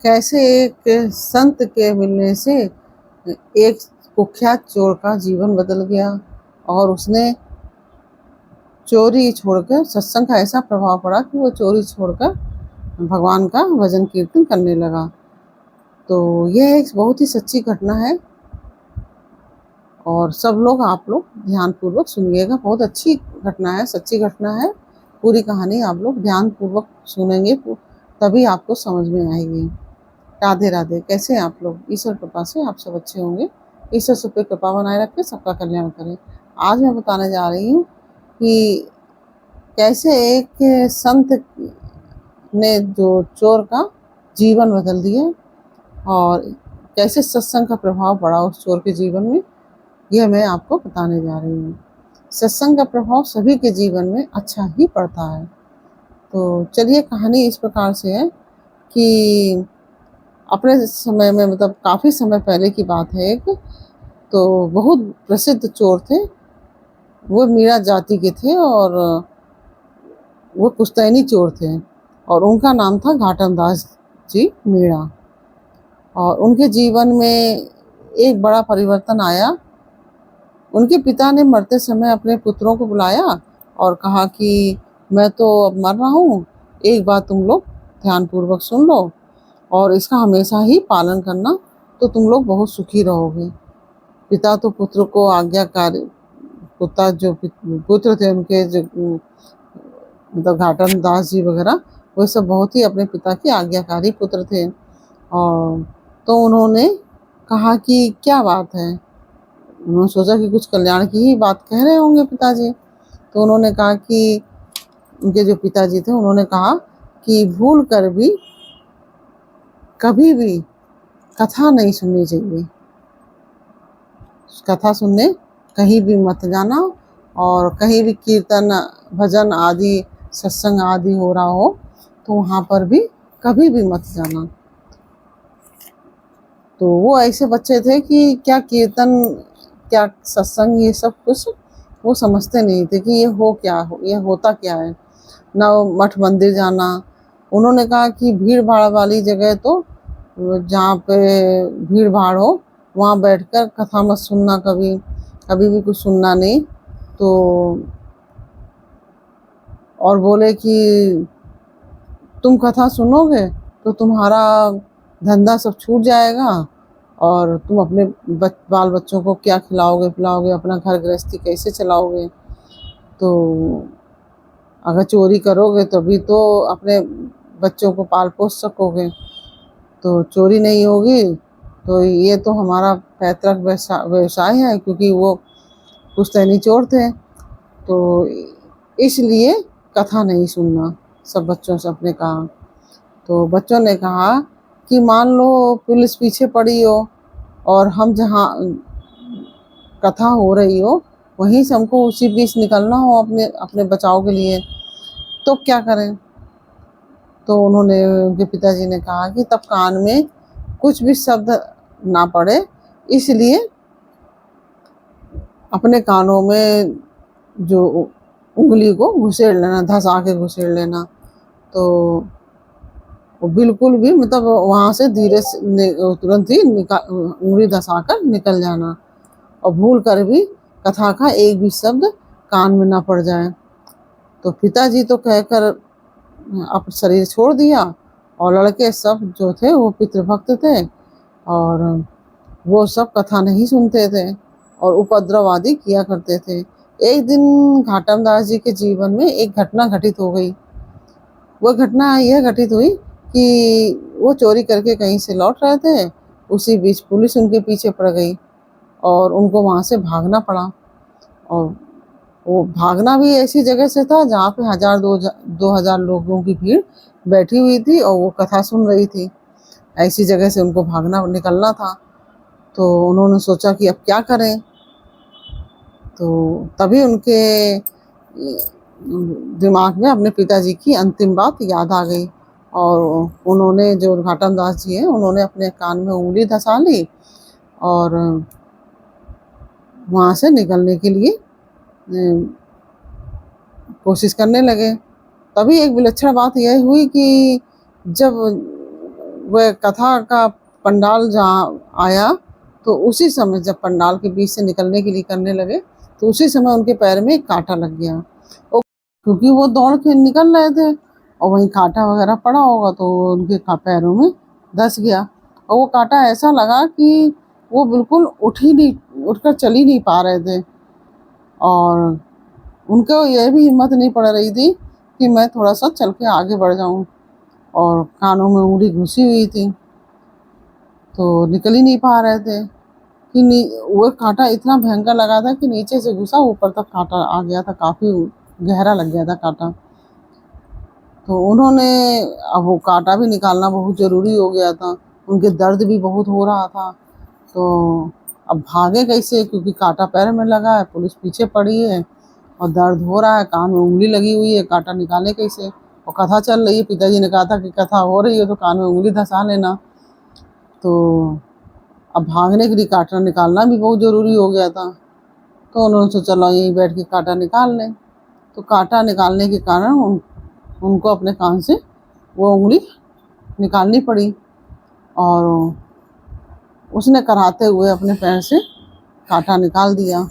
कैसे एक संत के मिलने से एक कुख्यात चोर का जीवन बदल गया और उसने चोरी छोड़कर, सत्संग का ऐसा प्रभाव पड़ा कि वो चोरी छोड़कर भगवान का भजन कीर्तन करने लगा। तो यह एक बहुत ही सच्ची घटना है और सब लोग, आप लोग ध्यानपूर्वक सुनिएगा। बहुत अच्छी घटना है, सच्ची घटना है। पूरी कहानी आप लोग ध्यानपूर्वक सुनेंगे तभी आपको समझ में आएगी। राधे राधे। कैसे हैं आप लोग? ईश्वर कृपा से आप सब अच्छे होंगे। ईश्वर सब पे कृपा बनाए रखे, सबका कल्याण करे। आज मैं बताने जा रही हूँ कि कैसे एक संत ने जो चोर का जीवन बदल दिया और कैसे सत्संग का प्रभाव पड़ा उस चोर के जीवन में, यह मैं आपको बताने जा रही हूँ। सत्संग का प्रभाव सभी के जीवन में अच्छा ही पड़ता है। तो चलिए, कहानी इस प्रकार से है कि अपने समय में, मतलब काफ़ी समय पहले की बात है, एक तो बहुत प्रसिद्ध चोर थे। वो मीणा जाति के थे और वो पुश्तैनी चोर थे और उनका नाम था घाटम दास जी मीणा। और उनके जीवन में एक बड़ा परिवर्तन आया। उनके पिता ने मरते समय अपने पुत्रों को बुलाया और कहा कि मैं तो अब मर रहा हूँ, एक बात तुम लोग ध्यानपूर्वक सुन लो और इसका हमेशा ही पालन करना, तो तुम लोग बहुत सुखी रहोगे। पिता तो पुत्र को आज्ञाकारी, पुत्र थे उनके, जो मतलब घाटम दास जी वगैरह, वो सब बहुत ही अपने पिता के आज्ञाकारी पुत्र थे। और तो उन्होंने कहा कि क्या बात है, उन्होंने सोचा कि कुछ कल्याण की ही बात कह रहे होंगे पिताजी। तो उन्होंने कहा कि उनके जो पिताजी थे, उन्होंने कहा कि भूल कर भी कभी भी कथा नहीं सुननी चाहिए। कथा सुनने कहीं भी मत जाना और कहीं भी कीर्तन भजन आदि सत्संग आदि हो रहा हो तो वहाँ पर भी कभी भी मत जाना। तो वो ऐसे बच्चे थे कि क्या कीर्तन, क्या सत्संग, ये सब कुछ वो समझते नहीं थे कि ये होता क्या है। ना वो मठ मंदिर जाना। उन्होंने कहा कि भीड़ भाड़ वाली जगह, तो जहाँ पे भीड़ भाड़ हो वहाँ बैठकर कथा मत सुनना, कभी कभी भी कुछ सुनना नहीं। तो और बोले कि तुम कथा सुनोगे तो तुम्हारा धंधा सब छूट जाएगा और तुम अपने बाल बच्चों को क्या खिलाओगे पिलाओगे, अपना घर गृहस्थी कैसे चलाओगे। तो अगर चोरी करोगे तभी तो अपने बच्चों को पाल पोस सकोगे। तो चोरी नहीं होगी तो ये तो हमारा पैतृक व्यवसाय है, क्योंकि वो पुश्तैनी चोर थे। तो इसलिए कथा नहीं सुनना, सब बच्चों से अपने कहा। तो बच्चों ने कहा कि मान लो पुलिस पीछे पड़ी हो और हम जहाँ कथा हो रही हो वहीं से हमको उसी बीच निकलना हो अपने अपने बचाव के लिए, तो क्या करें। तो उन्होंने, उनके पिताजी ने कहा कि तब कान में कुछ भी शब्द ना पड़े, इसलिए अपने कानों में जो उंगली को घुसेड़ लेना, धंसा के घुसेड़ लेना। तो वो बिल्कुल भी, मतलब वहाँ से धीरे से तुरंत ही उंगली धंसा कर निकल जाना और भूल कर भी कथा का एक भी शब्द कान में ना पड़ जाए। तो पिताजी तो कहकर अब शरीर छोड़ दिया और लड़के सब जो थे वो पितृभक्त थे और वो सब कथा नहीं सुनते थे और उपद्रव आदि किया करते थे। एक दिन घाटम दास जी के जीवन में एक घटना घटित हो गई। वो घटना यह घटित हुई कि वो चोरी करके कहीं से लौट रहे थे, उसी बीच पुलिस उनके पीछे पड़ गई और उनको वहाँ से भागना पड़ा। और वो भागना भी ऐसी जगह से था जहाँ पे 1000 लोगों की भीड़ बैठी हुई थी और वो कथा सुन रही थी। ऐसी जगह से उनको भागना निकलना था। तो उन्होंने सोचा कि अब क्या करें। तो तभी उनके दिमाग में अपने पिताजी की अंतिम बात याद आ गई और उन्होंने, जो घाटम दास जी हैं, उन्होंने अपने कान में उंगली धंसा ली और वहाँ से निकलने के लिए कोशिश करने लगे। तभी एक विलक्षण बात यह हुई कि जब वह कथा का पंडाल जहाँ आया तो उसी समय जब पंडाल के बीच से निकलने के लिए करने लगे तो उसी समय उनके पैर में एक कांटा लग गया। और क्योंकि वो दौड़ के निकल रहे थे और वहीं कांटा वगैरह पड़ा होगा तो उनके पैरों में धंस गया। और वो कांटा ऐसा लगा कि वो बिल्कुल उठकर चल ही नहीं पा रहे थे। और उनको यह भी हिम्मत नहीं पड़ रही थी कि मैं थोड़ा सा चल के आगे बढ़ जाऊं। और कानों में उंगली घुसी हुई थी तो निकल ही नहीं पा रहे थे कि वो कांटा इतना भयंकर लगा था कि नीचे से घुसा ऊपर तक कांटा आ गया था, काफ़ी गहरा लग गया था कांटा। तो उन्होंने अब वो कांटा भी निकालना बहुत ज़रूरी हो गया था, उनके दर्द भी बहुत हो रहा था। तो अब भागे कैसे, क्योंकि कांटा पैर में लगा है, पुलिस पीछे पड़ी है और दर्द हो रहा है, कान में उंगली लगी हुई है, कांटा निकाले कैसे। और कथा चल रही है, पिताजी ने कहा था कि कथा हो रही है तो कान में उंगली धंसा लेना। तो अब भागने के लिए कांटा निकालना भी बहुत ज़रूरी हो गया था। तो उन्होंने सोचा चलो यहीं बैठ के कांटा निकाल लें। तो कांटा निकालने के कारण उनको अपने कान से वो उंगली निकालनी पड़ी और उसने कराते हुए अपने पैर से कांटा निकाल दिया।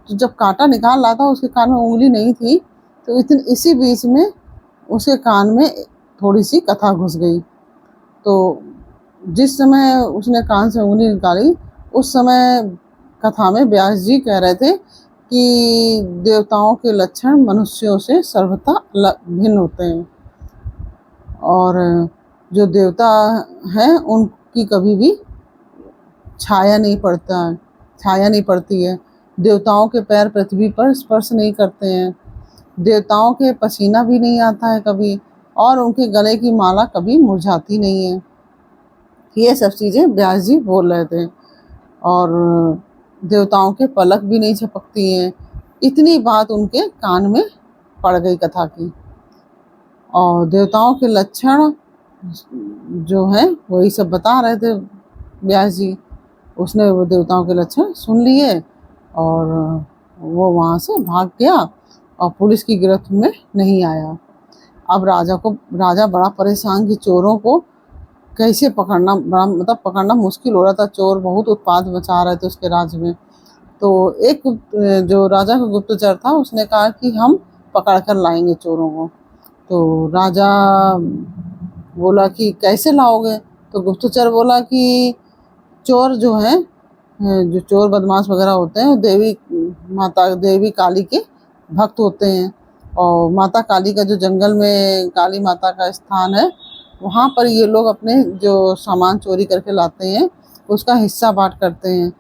तो जब कांटा निकाल रहा था उसके कान में उंगली नहीं थी तो इसी बीच में उसके कान में थोड़ी सी कथा घुस गई। तो जिस समय उसने कान से उंगली निकाली उस समय कथा में व्यास जी कह रहे थे कि देवताओं के लक्षण मनुष्यों से सर्वथा भिन्न होते हैं और जो देवता हैं उनकी कभी भी छाया नहीं पड़ती है। देवताओं के पैर पृथ्वी पर स्पर्श नहीं करते हैं, देवताओं के पसीना भी नहीं आता है कभी, और उनके गले की माला कभी मुरझाती नहीं है। ये सब चीज़ें व्यास जी बोल रहे थे। और देवताओं के पलक भी नहीं झपकती हैं। इतनी बात उनके कान में पड़ गई कथा की। और देवताओं के लक्षण जो हैं वही सब बता रहे थे व्यास जी। उसने वो देवताओं के लक्षण सुन लिए और वो वहाँ से भाग गया और पुलिस की गिरफ्त में नहीं आया। अब राजा बड़ा परेशान कि चोरों को कैसे पकड़ना, बड़ा मतलब पकड़ना मुश्किल हो रहा था। चोर बहुत उत्पात मचा रहे थे उसके राज्य में। तो एक जो राजा का गुप्तचर था उसने कहा कि हम पकड़ कर लाएंगे चोरों को। तो राजा बोला कि कैसे लाओगे। तो गुप्तचर बोला कि चोर जो हैं, जो चोर बदमाश वगैरह होते हैं, देवी काली के भक्त होते हैं। और माता काली का जो जंगल में काली माता का स्थान है वहाँ पर ये लोग अपने जो सामान चोरी करके लाते हैं उसका हिस्सा बांट करते हैं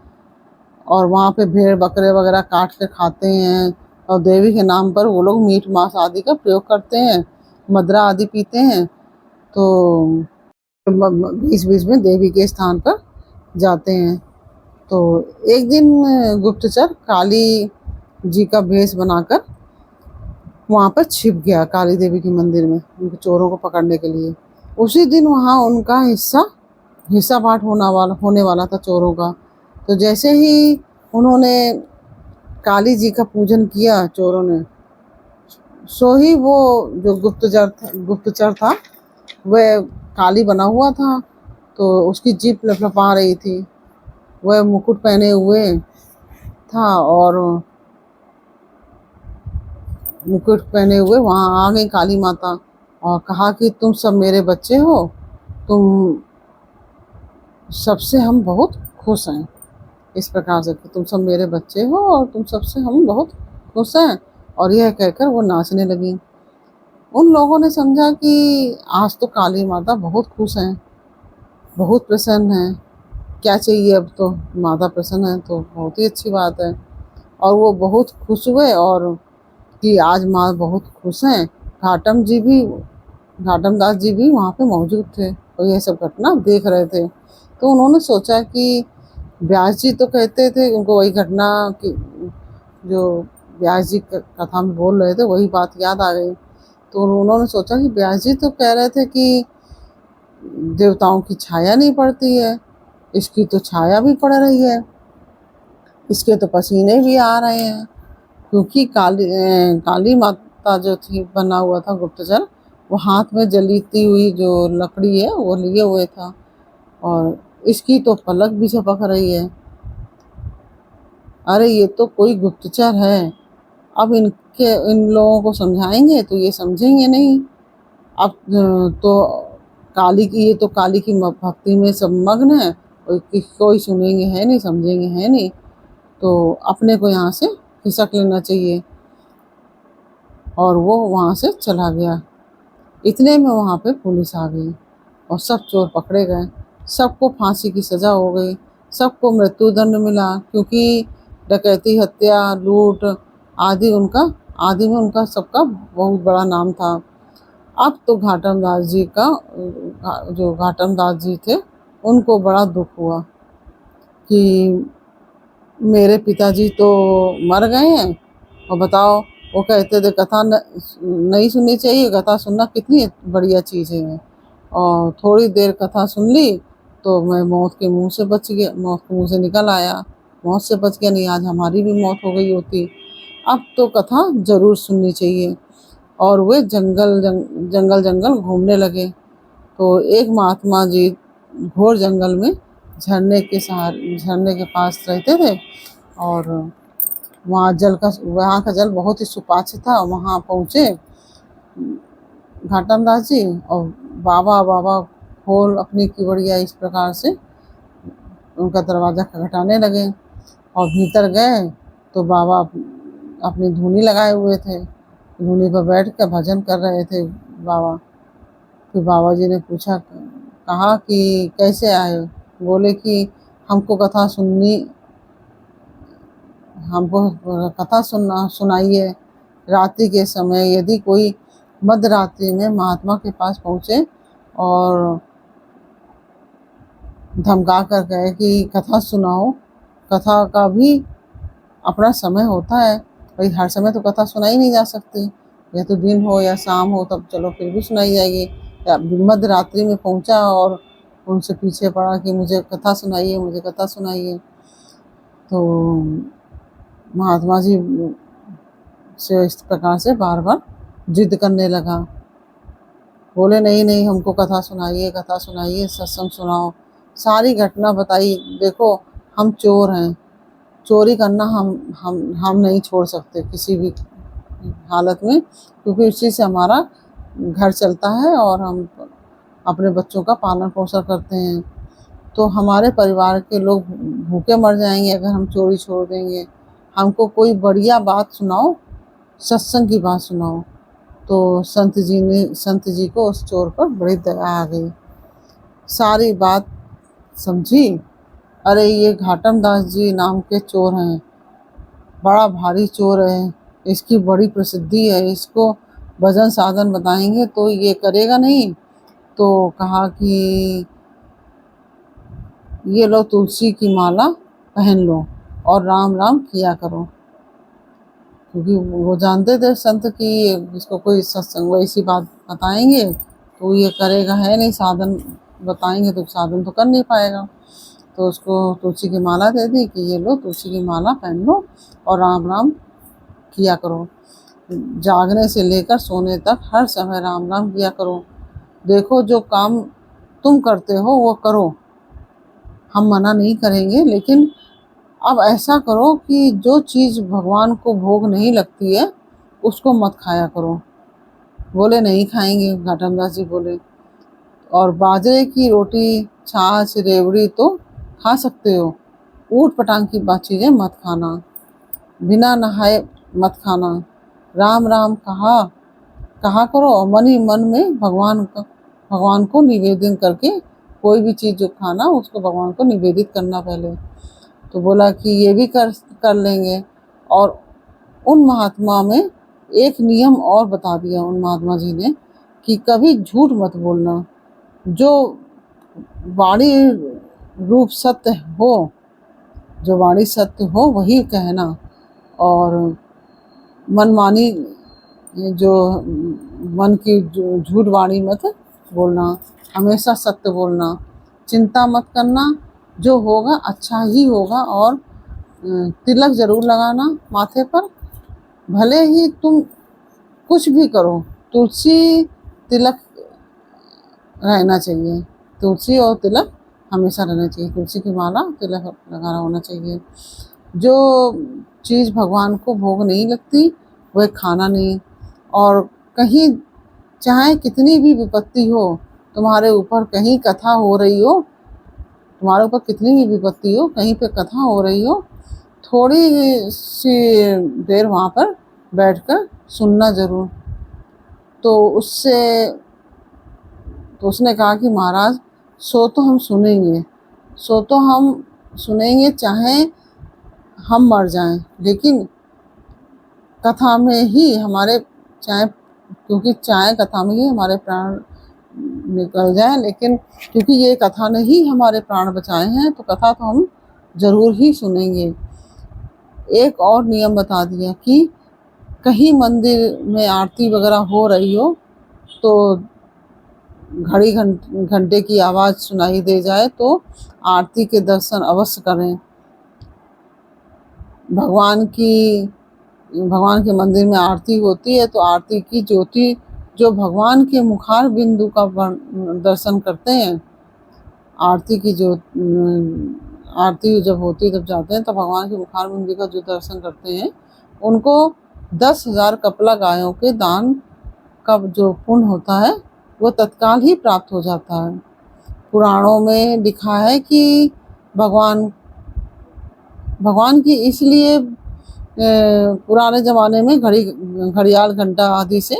और वहाँ पे भेड़ बकरे वगैरह काट के खाते हैं। और देवी के नाम पर वो लोग मीट मांस आदि का प्रयोग करते हैं, मदरा आदि पीते हैं। तो बीच बीच में देवी के स्थान पर जाते हैं। तो एक दिन गुप्तचर काली जी का भेष बनाकर वहाँ पर छिप गया काली देवी के मंदिर में उनके चोरों को पकड़ने के लिए। उसी दिन वहाँ उनका हिस्सा बांट होने वाला था चोरों का। तो जैसे ही उन्होंने काली जी का पूजन किया चोरों ने, सो ही वो जो गुप्तचर था वह काली बना हुआ था। तो उसकी जीभ लपलपा रही थी, वह मुकुट पहने हुए था और मुकुट पहने हुए वहाँ आ गई काली माता और कहा कि तुम सब मेरे बच्चे हो, तुम सबसे हम बहुत खुश हैं। इस प्रकार से कि तुम सब मेरे बच्चे हो और तुम सबसे हम बहुत खुश हैं। और यह कहकर वो नाचने लगी। उन लोगों ने समझा कि आज तो काली माता बहुत खुश हैं, बहुत प्रसन्न हैं, क्या चाहिए अब तो, माता प्रसन्न है तो बहुत ही अच्छी बात है। और वो बहुत खुश हुए और कि आज माँ बहुत खुश हैं। घाटम दास जी भी वहाँ पे मौजूद थे और यह सब घटना देख रहे थे। तो उन्होंने सोचा कि व्यास जी तो कहते थे, उनको वही घटना की जो व्यास जी कथा में बोल रहे थे वही बात याद आ गई। तो उन्होंने सोचा कि व्यास जी तो कह रहे थे कि देवताओं की छाया नहीं पड़ती है, इसकी तो छाया भी पड़ रही है, इसके तो पसीने भी आ रहे हैं। क्योंकि काली माता जो थी बना हुआ था गुप्तचर, वो हाथ में जलती हुई जो लकड़ी है वो लिए हुए था, और इसकी तो पलक भी झपक रही है। अरे ये तो कोई गुप्तचर है। अब इन लोगों को समझाएंगे तो ये समझेंगे नहीं। अब तो काली की, ये तो काली की भक्ति में सब मग्न है, कोई सुनेंगे है नहीं, समझेंगे है नहीं, तो अपने को यहाँ से खिसक लेना चाहिए। और वो वहाँ से चला गया। इतने में वहाँ पे पुलिस आ गई और सब चोर पकड़े गए, सबको फांसी की सज़ा हो गई, सबको मृत्युदंड मिला, क्योंकि डकैती, हत्या, लूट आदि में उनका सबका बहुत बड़ा नाम था। अब तो घाटम दास जी का, जो घाटम दास जी थे, उनको बड़ा दुख हुआ कि मेरे पिताजी तो मर गए हैं, और बताओ, वो कहते थे कथा नहीं सुननी चाहिए, कथा सुनना कितनी बढ़िया चीज़ है। और थोड़ी देर कथा सुन ली तो मैं मौत के मुंह से बच गया, मौत के मुंह से निकल आया, मौत से बच गया, नहीं आज हमारी भी मौत हो गई होती। अब तो कथा ज़रूर सुननी चाहिए। और वे जंगल घूमने लगे। तो एक महात्मा जी घोर जंगल में झरने के पास रहते थे, और वहाँ का जल बहुत ही सुपाच्य था। वहाँ पहुँचे घाटम दास जी, और बाबा बाबा खोल अपनी किवड़िया, इस प्रकार से उनका दरवाज़ा खटखटाने लगे। और भीतर गए तो बाबा अपनी धूनी लगाए हुए थे, धूनी पर बैठ कर भजन कर रहे थे बाबा। फिर बाबा जी ने पूछा, कहा कि कैसे आए? बोले कि हमको कथा सुनाइए। रात्रि के समय यदि कोई मध्य रात्रि में महात्मा के पास पहुँचे और धमका कर कहे कि कथा सुनाओ, कथा का भी अपना समय होता है भाई, हर समय तो कथा सुनाई नहीं जा सकती, या तो दिन हो या शाम हो, तब चलो फिर भी सुनाई जाएगी। या मध्य रात्रि में पहुंचा और उनसे पीछे पड़ा कि मुझे कथा सुनाइए, मुझे कथा सुनाइए। तो महात्मा जी से इस प्रकार से बार बार जिद करने लगा। बोले नहीं नहीं, हमको कथा सुनाइए, कथा सुनाइए, सत्संग सुनाओ, सारी घटना बताइए। देखो हम चोर हैं, चोरी करना हम नहीं छोड़ सकते किसी भी हालत में, क्योंकि उसी से हमारा घर चलता है और हम अपने बच्चों का पालन पोषण करते हैं। तो हमारे परिवार के लोग भूखे मर जाएंगे अगर हम चोरी छोड़ देंगे। हमको कोई बढ़िया बात सुनाओ, सत्संग की बात सुनाओ। तो संत जी को उस चोर पर बड़ी दया आ गई, सारी बात समझी। अरे ये घाटम दास जी नाम के चोर हैं, बड़ा भारी चोर है, इसकी बड़ी प्रसिद्धि है, इसको भजन साधन बताएंगे तो ये करेगा नहीं। तो कहा कि ये लो तुलसी की माला पहन लो और राम राम किया करो, क्योंकि वो जानते थे संत की इसको कोई सत्संग वैसी बात बताएंगे तो ये करेगा है नहीं, साधन बताएंगे तो साधन तो कर नहीं पाएगा। तो उसको तुलसी की माला दे दी कि ये लो तुलसी की माला पहन लो और राम राम किया करो, जागने से लेकर सोने तक हर समय राम राम किया करो। देखो जो काम तुम करते हो वो करो, हम मना नहीं करेंगे, लेकिन अब ऐसा करो कि जो चीज़ भगवान को भोग नहीं लगती है उसको मत खाया करो। बोले नहीं खाएंगे, घाटम दास जी बोले। और बाजरे की रोटी, छाछ, रेवड़ी तो खा सकते हो, ऊट पटांग की बात चीज़ें मत खाना, बिना नहाए मत खाना, राम राम कहा करो, और मन ही मन में भगवान को निवेदन करके कोई भी चीज़ जो खाना उसको भगवान को निवेदित करना पहले। तो बोला कि ये भी कर लेंगे। और उन महात्मा में एक नियम और बता दिया उन महात्मा जी ने कि कभी झूठ मत बोलना, जो वाणी रूप सत्य हो, जो वाणी सत्य हो वही कहना, और मनमानी जो मन की झूठ वाणी मत बोलना, हमेशा सत्य बोलना, चिंता मत करना, जो होगा अच्छा ही होगा। और तिलक ज़रूर लगाना माथे पर, भले ही तुम कुछ भी करो, तुलसी तिलक रहना चाहिए। तुलसी और तिलक हमेशा रहना चाहिए। तुलसी की माला, तिलक लगाना होना चाहिए। जो चीज़ भगवान को भोग नहीं लगती वह खाना नहीं। और कहीं चाहे कितनी भी विपत्ति हो, तुम्हारे ऊपर कहीं कथा हो रही हो, तुम्हारे ऊपर कितनी भी विपत्ति हो, कहीं पे कथा हो रही हो, थोड़ी सी देर वहाँ पर बैठकर सुनना ज़रूर। तो उससे तो उसने कहा कि महाराज सो तो हम सुनेंगे, सो तो हम सुनेंगे चाहे हम मर जाएं, लेकिन कथा में ही हमारे चाहे क्योंकि चाहे कथा में ही हमारे प्राण निकल जाए, लेकिन क्योंकि ये कथा ने ही हमारे प्राण बचाए हैं तो कथा तो हम ज़रूर ही सुनेंगे। एक और नियम बता दिया कि कहीं मंदिर में आरती वगैरह हो रही हो तो घड़ी घंटे की आवाज़ सुनाई दे जाए तो आरती के दर्शन अवश्य करें। भगवान के मंदिर में आरती होती है तो आरती की ज्योति जो भगवान के मुखार बिंदु का दर्शन करते हैं, आरती की जो आरती जब होती है तब जाते हैं तो भगवान के मुखार बिंदु का जो दर्शन करते हैं उनको 10,000 कपला गायों के दान का जो पुण्य होता है वो तत्काल ही प्राप्त हो जाता है। पुराणों में लिखा है कि भगवान की इसलिए पुराने ज़माने में घड़ियाल घंटा आदि से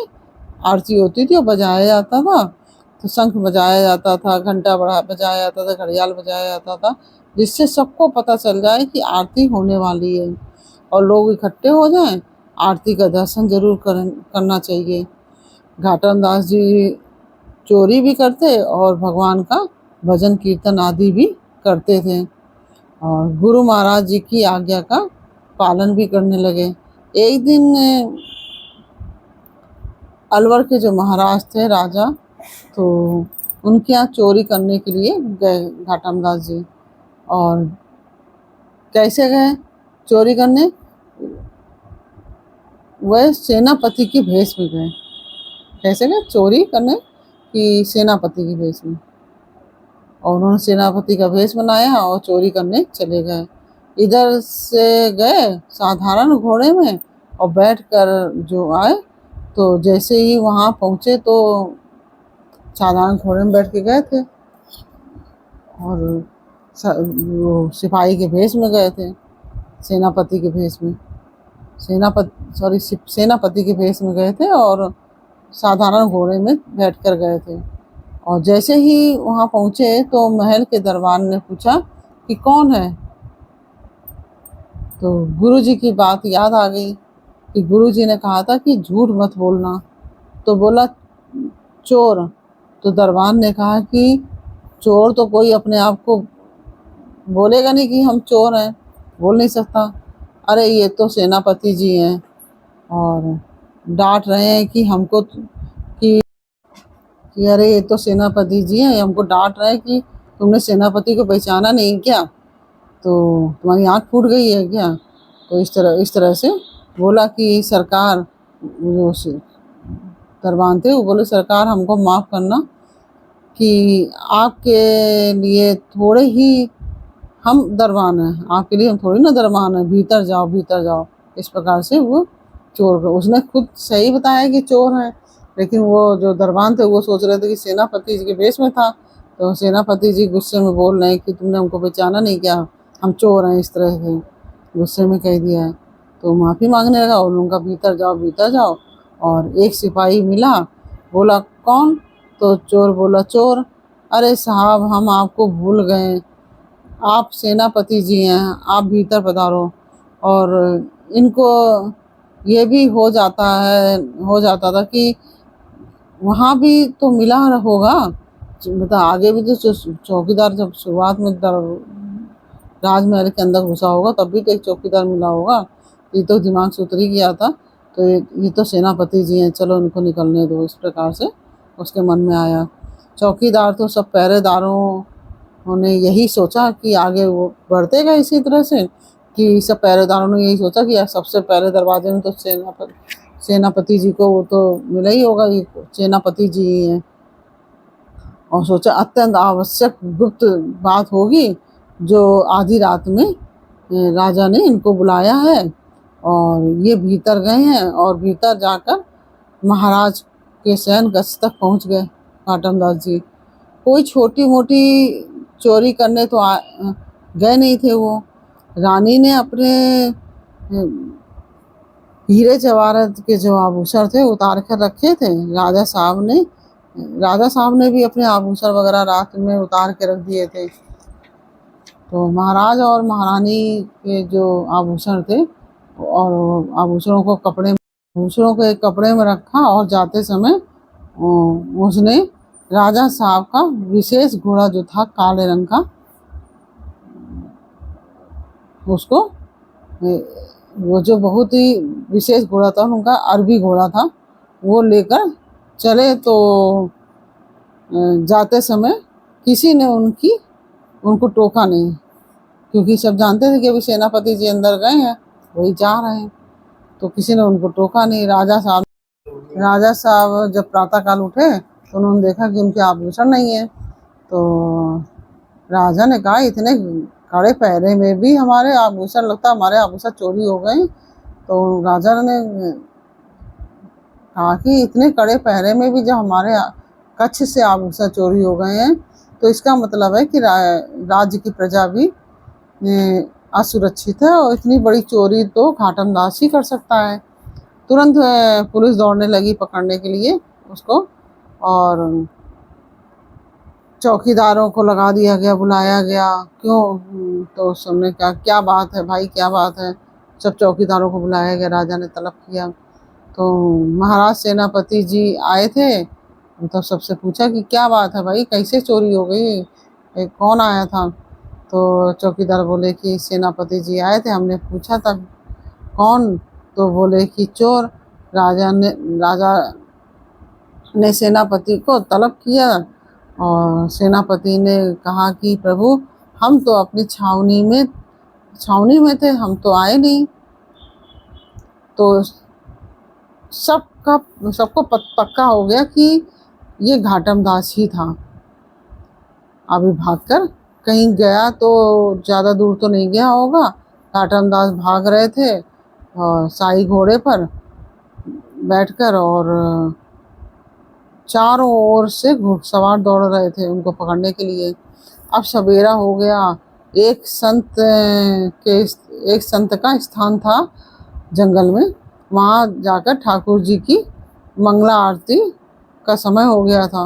आरती होती थी और बजाया जाता था। तो शंख बजाया जाता था, घंटा बजाया जाता था, घड़ियाल बजाया जाता था, जिससे सबको पता चल जाए कि आरती होने वाली है और लोग इकट्ठे हो जाएं। आरती का दर्शन जरूर करना चाहिए। घाटम दास जी चोरी भी करते और भगवान का भजन कीर्तन आदि भी करते थे और गुरु महाराज जी की आज्ञा का पालन भी करने लगे। एक दिन अलवर के जो महाराज थे राजा, तो उनके यहाँ चोरी करने के लिए गए घाटम दास जी। और कैसे गए चोरी करने? वह सेनापति के भेष में गए। कैसे गए चोरी करने? कि सेनापति के भेष में, और उन्होंने सेनापति का भेष बनाया और चोरी करने चले गए। इधर से गए साधारण घोड़े में और बैठकर जो आए, तो जैसे ही वहाँ पहुँचे तो साधारण घोड़े में बैठ के गए थे और वो सिपाही के भेष में गए थे, सेनापति के भेष में, सेनापति के भेष में गए थे और साधारण घोड़े में बैठकर गए थे। और जैसे ही वहाँ पहुँचे तो महल के दरबार ने पूछा कि कौन है? तो गुरुजी की बात याद आ गई कि गुरुजी ने कहा था कि झूठ मत बोलना। तो बोला चोर। तो दरबार ने कहा कि चोर तो कोई अपने आप को बोलेगा नहीं कि हम चोर हैं, बोल नहीं सकता। अरे ये तो सेनापति जी हैं और डांट रहे हैं कि हमको कि अरे ये तो सेनापति जी हैं, हमको डांट रहे हैं कि तुमने सेनापति को पहचाना नहीं क्या, तो तुम्हारी आँख फूट गई है क्या? तो इस तरह से बोला कि सरकार, जो दरबान थे वो बोले सरकार हमको माफ़ करना कि आपके लिए थोड़े ही हम दरबान हैं, आपके लिए हम थोड़ी ना दरबान हैं, भीतर जाओ भीतर जाओ। इस प्रकार से वो चोर, उसने खुद सही बताया कि चोर हैं, लेकिन वो जो दरबान थे वो सोच रहे थे कि सेनापति जी के भेष में था। तो सेनापति जी गुस्से में बोल रहे हैं कि तुमने हमको पहचाना नहीं क्या, हम चोर हैं, इस तरह से गुस्से में कह दिया है। तो माफ़ी मांगने लगा और उनका भीतर जाओ भीतर जाओ। और एक सिपाही मिला, बोला कौन? तो चोर बोला चोर। अरे साहब हम आपको भूल गए, आप सेनापति जी हैं, आप भीतर पधारो। और इनको ये भी हो जाता था कि वहाँ भी तो मिला होगा, मतलब आगे भी तो चौकीदार जब शुरुआत में राजमहल के अंदर घुसा होगा तब भी तो एक चौकीदार मिला होगा। ये तो दिमाग से उतर ही गया था, तो ये तो सेनापति जी हैं, चलो इनको निकलने दो, इस प्रकार से उसके मन में आया। चौकीदार तो सब पहरेदारों ने यही सोचा कि आगे वो बढ़ते गए इसी तरह से कि सब पहरेदारों ने यही सोचा कि यार सबसे पहले दरवाजे में तो सेनापति जी को वो तो मिला ही होगा, ये सेनापति जी ही हैं। और सोचा अत्यंत आवश्यक गुप्त बात होगी जो आधी रात में राजा ने इनको बुलाया है। और ये भीतर गए हैं और भीतर जाकर महाराज के शयन कक्ष तक पहुंच गए घाटम दास जी। कोई छोटी मोटी चोरी करने तो गए नहीं थे वो। रानी ने अपने हीरे जवाहरात के जो आभूषण थे उतार कर रखे थे। राजा साहब ने भी अपने आभूषण वगैरह रात में उतार के रख दिए थे। तो महाराज और महारानी के जो आभूषण थे और आभूषणों को एक कपड़े में रखा और जाते समय उसने राजा साहब का विशेष घोड़ा जो था काले रंग का, उसको वो जो बहुत ही विशेष घोड़ा था उनका अरबी घोड़ा था, वो लेकर चले। तो जाते समय किसी ने उनको टोका नहीं, क्योंकि सब जानते थे कि अभी सेनापति जी अंदर गए हैं, वही जा रहे हैं, तो किसी ने उनको टोका नहीं। राजा साहब जब प्रातःकाल उठे तो उन्होंने देखा कि उनके आभूषण नहीं है। तो राजा ने कहा इतने कड़े पहरे में भी हमारे आभूषण, लगता है हमारे आभूषण चोरी हो गए। तो राजा ने कहा कि इतने कड़े पहरे में भी जब हमारे कच्छ से आभूषण चोरी हो गए हैं तो इसका मतलब है कि राज्य की प्रजा भी असुरक्षित है और इतनी बड़ी चोरी तो घाटम दास ही कर सकता है। तुरंत पुलिस दौड़ने लगी पकड़ने के लिए उसको, और चौकीदारों को लगा दिया गया, बुलाया गया। क्यों? तो सबने कहा क्या बात है भाई, क्या बात है। सब चौकीदारों को बुलाया गया, राजा ने तलब किया। तो महाराज सेनापति जी आए थे, तो सबसे पूछा कि क्या बात है भाई, कैसे चोरी हो गई, कौन आया था। तो चौकीदार बोले कि सेनापति जी आए थे, हमने पूछा था कौन, तो बोले कि चोर। राजा ने सेनापति को तलब किया और सेनापति ने कहा कि प्रभु हम तो अपनी छावनी में थे, हम तो आए नहीं। तो सबको पक्का हो गया कि ये घाटम दास ही था। अभी भागकर कहीं गया तो ज़्यादा दूर तो नहीं गया होगा। घाटम दास भाग रहे थे और शाही घोड़े पर बैठकर, और चारों ओर से घुड़सवार दौड़ रहे थे उनको पकड़ने के लिए। अब सवेरा हो गया। एक संत का स्थान था जंगल में, वहाँ जाकर ठाकुर जी की मंगला आरती का समय हो गया था।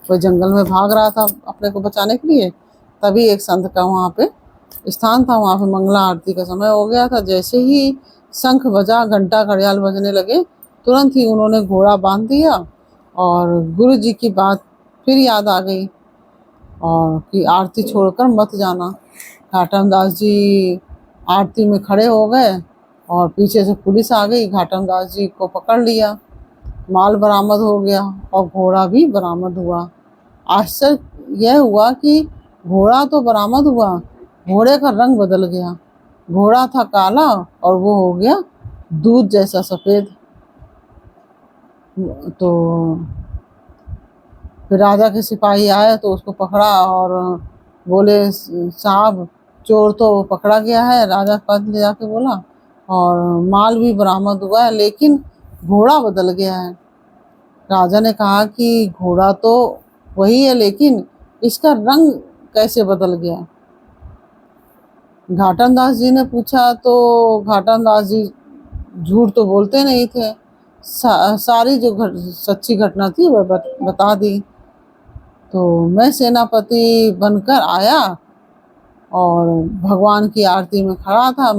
वो जंगल में भाग रहा था अपने को बचाने के लिए, तभी एक संत का वहाँ पे स्थान था, वहाँ पे मंगला आरती का समय हो गया था। जैसे ही शंख बजा, घंटा घड़ियाल बजने लगे, तुरंत ही उन्होंने घोड़ा बांध दिया और गुरु जी की बात फिर याद आ गई और कि आरती छोड़कर मत जाना। घाटम दास जी आरती में खड़े हो गए और पीछे से पुलिस आ गई, घाटम दास जी को पकड़ लिया। माल बरामद हो गया और घोड़ा भी बरामद हुआ। आश्चर्य यह हुआ कि घोड़ा तो बरामद हुआ, घोड़े का रंग बदल गया। घोड़ा था काला और वो हो गया दूध जैसा सफ़ेद। तो फिर राजा के सिपाही आए तो उसको पकड़ा और बोले साहब चोर तो पकड़ा गया है। राजा के पास ले जाके बोला, और माल भी बरामद हुआ है लेकिन घोड़ा बदल गया है। राजा ने कहा कि घोड़ा तो वही है लेकिन इसका रंग कैसे बदल गया। घाटम दास जी ने पूछा तो घाटम दास जी झूठ तो बोलते नहीं थे, सारी जो सच्ची घटना थी वह बता दी। तो मैं सेनापति बनकर आया और भगवान की आरती में खड़ा था,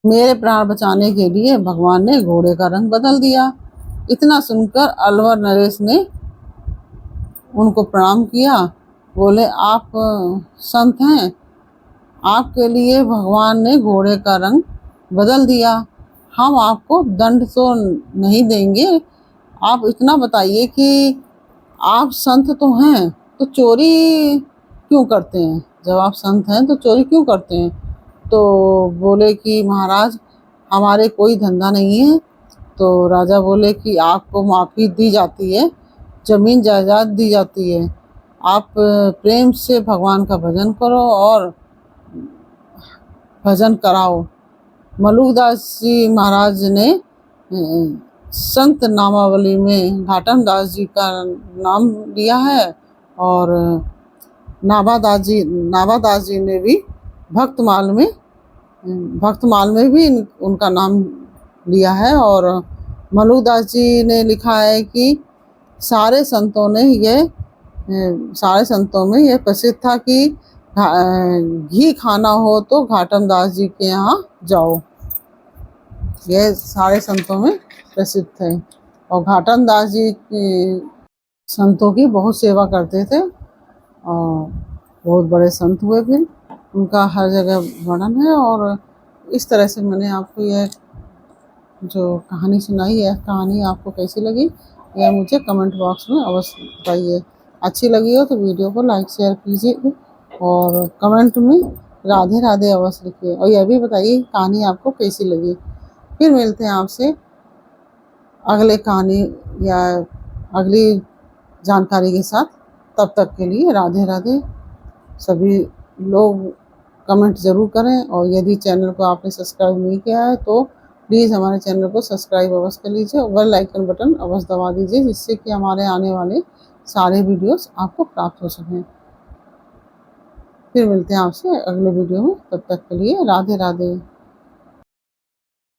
मेरे प्राण बचाने के लिए भगवान ने घोड़े का रंग बदल दिया। इतना सुनकर अलवर नरेश ने उनको प्रणाम किया। बोले आप संत हैं, आपके लिए भगवान ने घोड़े का रंग बदल दिया, हम आपको दंड तो नहीं देंगे। आप इतना बताइए कि आप संत तो हैं तो चोरी क्यों करते हैं, जब आप संत हैं तो चोरी क्यों करते हैं। तो बोले कि महाराज हमारे कोई धंधा नहीं है, तो राजा बोले कि आपको माफ़ी दी जाती है, ज़मीन जायदाद दी जाती है, आप प्रेम से भगवान का भजन करो और भजन कराओ। मलुकदास जी महाराज ने संत नामावली में घाटम दास जी का नाम लिया है, और नाभादास जी ने भी भक्तमाल में भी उनका नाम लिया है। और मलुकदास जी ने लिखा है कि सारे संतों में यह प्रसिद्ध था कि घी खाना हो तो घाटम दास जी के यहाँ जाओ। यह सारे संतों में प्रसिद्ध थे, और घाटम दास जी संतों की बहुत सेवा करते थे और बहुत बड़े संत हुए। फिर उनका हर जगह वर्णन है। और इस तरह से मैंने आपको यह जो कहानी सुनाई है, कहानी आपको कैसी लगी यह मुझे कमेंट बॉक्स में अवश्य बताइए। अच्छी लगी हो तो वीडियो को लाइक शेयर कीजिए और कमेंट में राधे राधे अवश्य लिखिए, और यह भी बताइए कहानी आपको कैसी लगी। फिर मिलते हैं आपसे अगले कहानी या अगली जानकारी के साथ। तब तक के लिए राधे राधे। सभी लोग कमेंट ज़रूर करें, और यदि चैनल को आपने सब्सक्राइब नहीं किया है तो प्लीज़ हमारे चैनल को सब्सक्राइब अवश्य कर लीजिए और बेल आइकन बटन अवश्य दबा दीजिए, जिससे कि हमारे आने वाले सारे वीडियोस आपको प्राप्त हो सकें। फिर मिलते हैं आपसे अगले वीडियो में। तब तक के लिए राधे राधे।